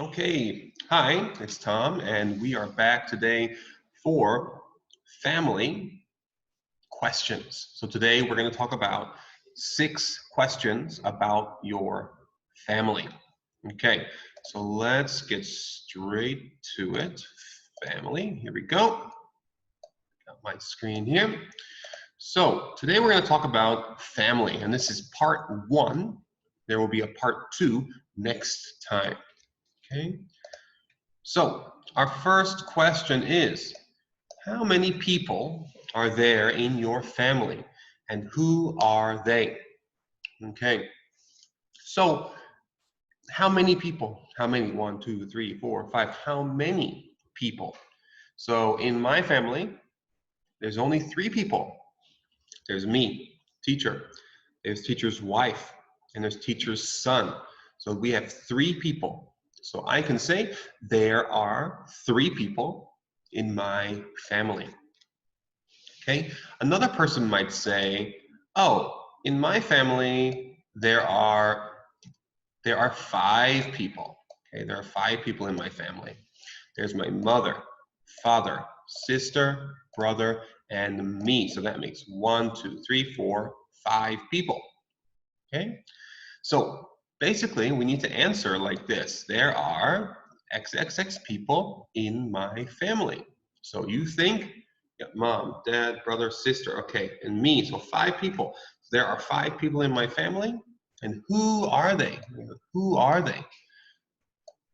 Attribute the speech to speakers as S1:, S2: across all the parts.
S1: Okay, hi, it's Tom, and we are back today for family questions. So today we're going to talk about 6 questions about your family. Okay, so let's get straight to it. Family, here we go. Got my screen here. So today we're going to talk about family, and this is part 1. There will be a part 2 next time. Okay. So, our first question is, how many people are there in your family and who are they? Okay, so how many people? How many? 1, 2, 3, 4, 5. How many people? So, in my family, there's only 3 people. There's me, teacher. There's teacher's wife, and there's teacher's son. So, we have 3 people. So, I can say there are 3 people in my family. Okay, another person might say, oh, in my family there are 5 people. Okay, there are 5 people in my family. There's my mother, father, sister, brother, and me. So that makes 1, 2, 3, 4, 5 people. Okay, so basically we need to answer like this: there are XXX people in my family. So you think, yeah, mom, dad, brother, sister, okay, and me, so 5 people. There are 5 people in my family, and who are they? Who are they?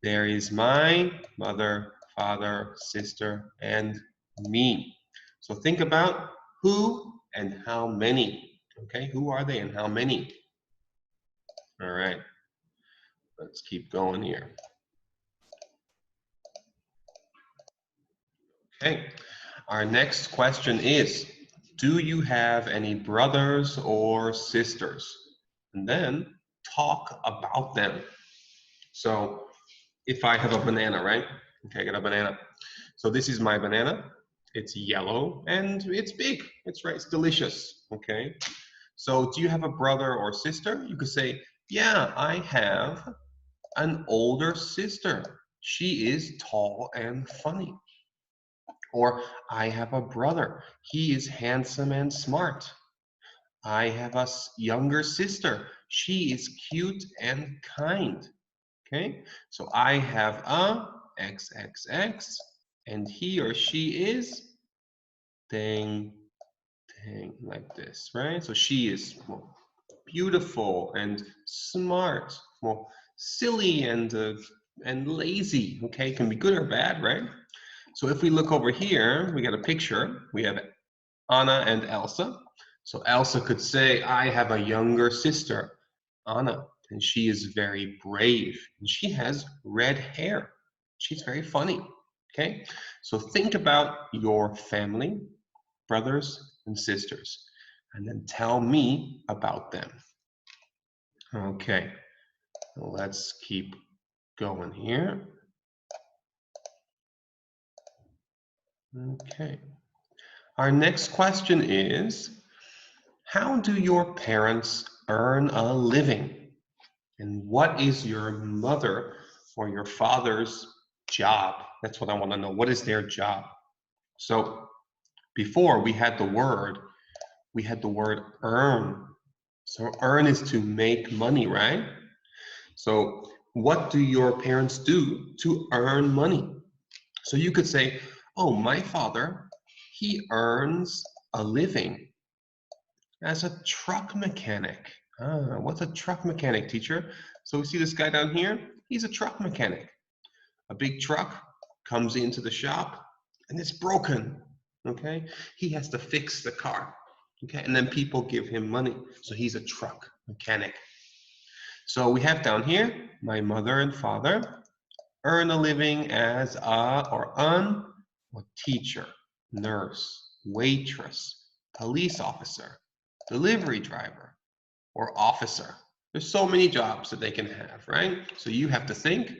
S1: There is my mother, father, sister, and me. So think about who and how many. Okay, who are they and how many? All right, let's keep going here. Okay, our next question is, do you have any brothers or sisters? And then talk about them. So if I have a banana, right? Okay, I got a banana. So this is my banana. It's yellow and it's big. It's right, it's delicious. Okay. So do you have a brother or sister? You could say, yeah, I have an older sister. She is tall and funny. Or I have a brother. He is handsome and smart. I have a younger sister. She is cute and kind. Okay, so I have a XXX, and he or she is dang, dang, like this, right? So she is more beautiful and smart, more silly and lazy. Okay, can be good or bad, right? So if we look over here, we got a picture. We have Anna and Elsa. So Elsa could say, I have a younger sister, Anna, and she is very brave. And she has red hair. She's very funny. Okay? So think about your family, brothers and sisters, and then tell me about them. Okay, let's keep going here. Okay. Our next question is, how do your parents earn a living? And what is your mother or your father's job? That's what I want to know. What is their job? So before we had the word earn. So earn is to make money, right? So what do your parents do to earn money? So you could say, oh, my father, he earns a living as a truck mechanic. Ah, what's a truck mechanic, teacher? So we see this guy down here. He's a truck mechanic. A big truck comes into the shop and it's broken. Okay, he has to fix the car. Okay, and then people give him money. So he's a truck mechanic. So we have down here, my mother and father earn a living as a or an or teacher, nurse, waitress, police officer, delivery driver, or officer. There's so many jobs that they can have, right? So you have to think,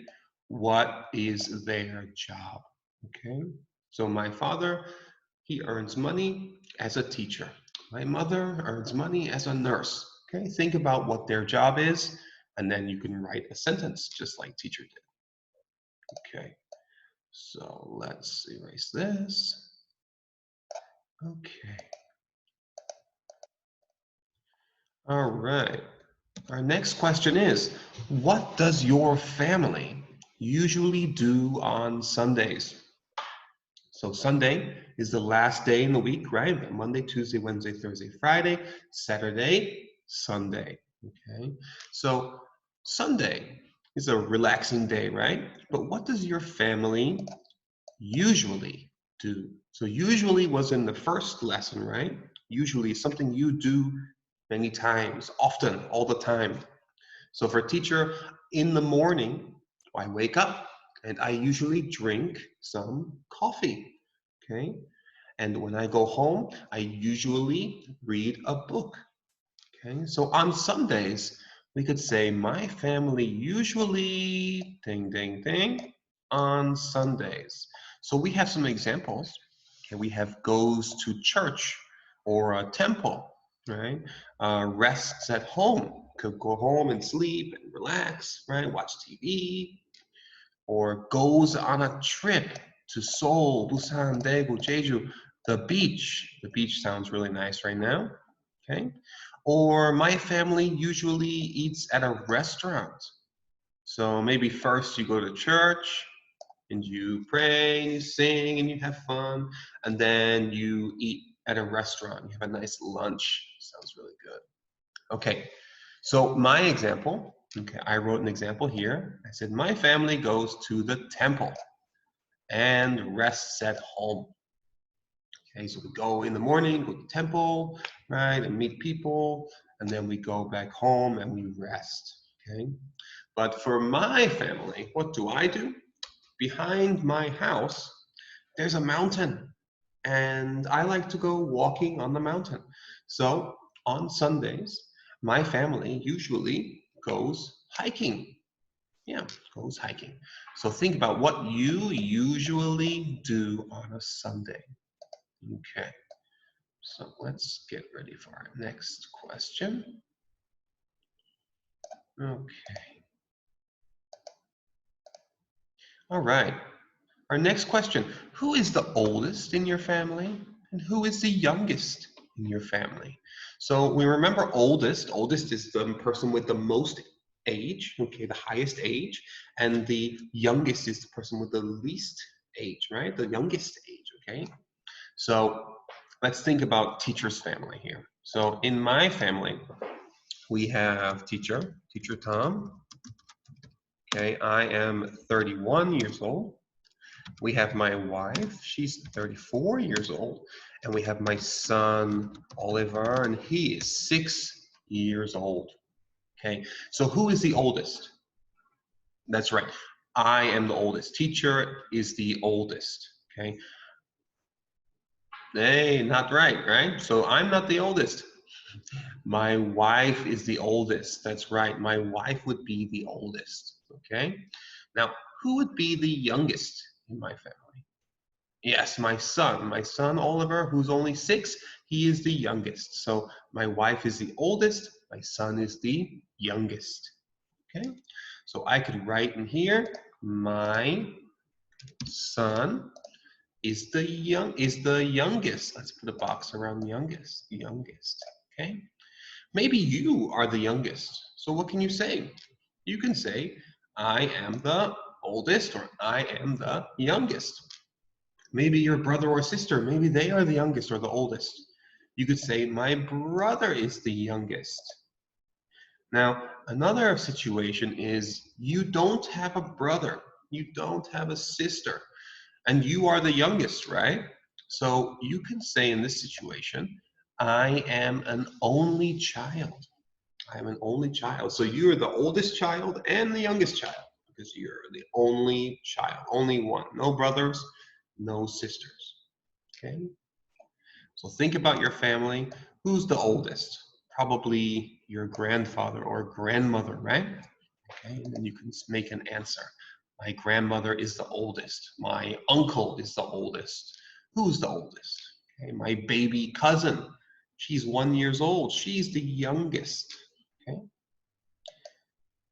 S1: what is their job? Okay. So my father, he earns money as a teacher. My mother earns money as a nurse. Okay. Think about what their job is, and then you can write a sentence just like teacher did. Okay, so let's erase this. Okay. All right. Our next question is, what does your family usually do on Sundays? So Sunday is the last day in the week, right? Monday, Tuesday, Wednesday, Thursday, Friday, Saturday, Sunday. Okay. So Sunday is a relaxing day, right? But what does your family usually do? So usually was in the first lesson, right? Usually is something you do many times, often, all the time. So for a teacher, in the morning, I wake up and I usually drink some coffee. Okay. And when I go home, I usually read a book. Okay. So on Sundays, we could say my family usually ding ding ding on Sundays. So we have some examples. Okay, we have goes to church or a temple, right? Rests at home, could go home and sleep and relax, right? Watch TV, or goes on a trip to Seoul, Busan, Daegu, Jeju, the beach. The beach sounds really nice right now, okay? Or my family usually eats at a restaurant. So maybe first you go to church and you pray and you sing and you have fun, and then you eat at a restaurant. You have a nice lunch. Sounds really good. Okay, so my example, okay, I wrote an example here. I said, my family goes to the temple and rests at home. Okay, so we go in the morning, go to the temple, right, and meet people, and then we go back home and we rest. Okay, but for my family, what do I do? Behind my house, there's a mountain, and I like to go walking on the mountain. So on Sundays, my family usually goes hiking. Yeah, goes hiking. So think about what you usually do on a Sunday. Okay, so let's get ready for our next question. Okay, all right. Our next question, who is the oldest in your family and who is the youngest in your family? So we remember oldest. Oldest is the person with the most age, okay, the highest age, and the youngest is the person with the least age, right? The youngest age, okay? So let's think about teacher's family here. So in my family, we have teacher Tom. Okay, I am 31 years old. We have my wife, she's 34 years old, and we have my son, Oliver, and he is 6 years old. Okay, so who is the oldest? That's right, I am the oldest. Teacher is the oldest, okay? Hey, not right, right? So I'm not the oldest. My wife is the oldest. That's right, my wife would be the oldest, okay? Now, who would be the youngest in my family? Yes, my son Oliver, who's only 6, he is the youngest. So my wife is the oldest, my son is the youngest. Okay, so I could write in here, my son is the youngest. Let's put a box around youngest, Okay, maybe you are the youngest. So what can you say? You can say, I am the oldest, or I am the youngest. Maybe your brother or sister, maybe they are the youngest or the oldest. You could say, my brother is the youngest. Now, another situation is you don't have a brother, you don't have a sister, and you are the youngest, right? So you can say in this situation, I am an only child. I am an only child. So you're the oldest child and the youngest child because you're the only child, only one. No brothers, no sisters. Okay, so think about your family. Who's the oldest? Probably your grandfather or grandmother, right? Okay, and then you can make an answer. My grandmother is the oldest. My uncle is the oldest. Who's the oldest? Okay, my baby cousin. She's 1 year old. She's the youngest. Okay.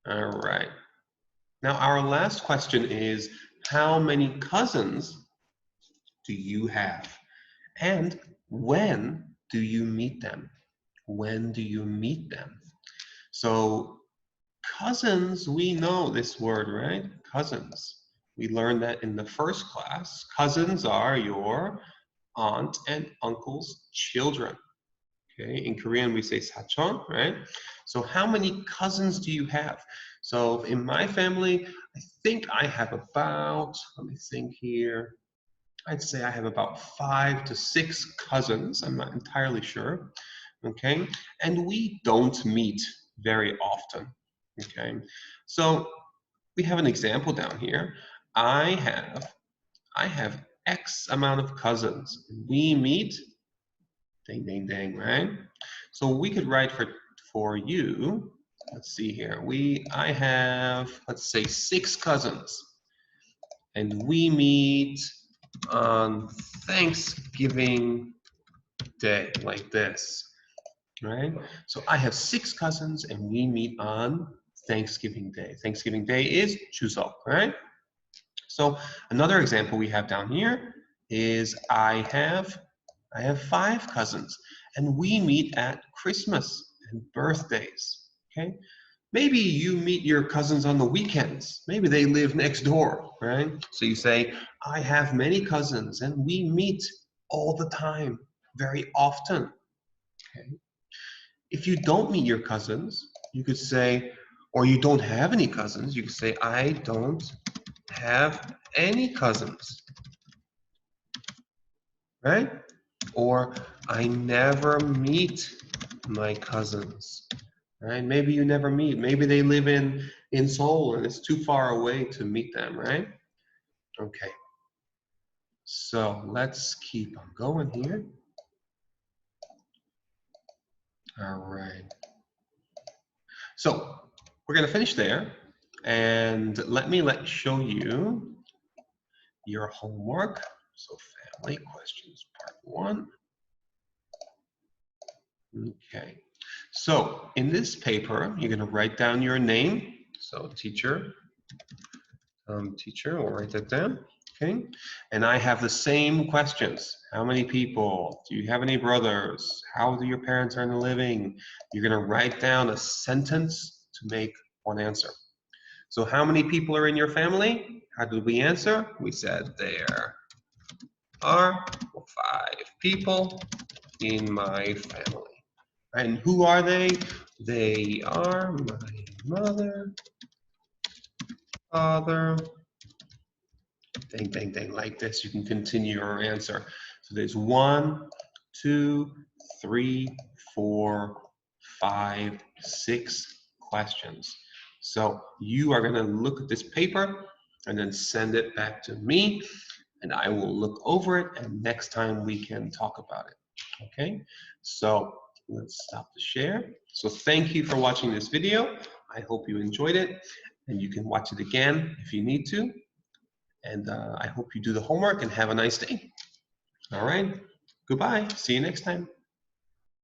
S1: All right. Now our last question is, how many cousins do you have? And when do you meet them? When do you meet them? So cousins, we know this word, right? Cousins. We learned that in the first class. Cousins are your aunt and uncle's children. Okay, in Korean we say 사촌, right? So how many cousins do you have? So in my family, I think I have about, let me think here, I'd say I have about 5 to 6 cousins. I'm not entirely sure. Okay, and we don't meet very often. Okay, so we have an example down here. I have X amount of cousins. We meet, ding, ding, ding, right? So we could write for you, let's see here. I have, let's say 6 cousins. And we meet on Thanksgiving Day, like this, right? So I have 6 cousins and we meet on Thanksgiving Day. Thanksgiving Day is Chuseok, right? So another example we have down here is I have 5 cousins and we meet at Christmas and birthdays, okay? Maybe you meet your cousins on the weekends. Maybe they live next door, right? So you say, I have many cousins and we meet all the time, very often, okay? If you don't meet your cousins, you could say, or you don't have any cousins, you could say, I don't have any cousins, right? Or I never meet my cousins, right? Maybe you never meet. Maybe they live in Seoul and it's too far away to meet them, right? Okay. So let's keep on going here. All right. So we're going to finish there. And let me show you your homework. So family questions part 1. Okay. So in this paper, you're going to write down your name. So teacher, we'll write that down. Okay. And I have the same questions. How many people? Do you have any brothers? How do your parents earn a living? You're going to write down a sentence to make one answer. So how many people are in your family? How did we answer? We said there are 5 people in my family. And who are they? They are my mother, father, ding, ding, ding, like this. You can continue your answer. So there's 1, 2, 3, 4, 5, 6 questions. So you are going to look at this paper and then send it back to me, and I will look over it, and next time we can talk about it. Okay? So let's stop the share. So thank you for watching this video. I hope you enjoyed it, and you can watch it again if you need to. And I hope you do the homework and have a nice day. All right. Goodbye. See you next time.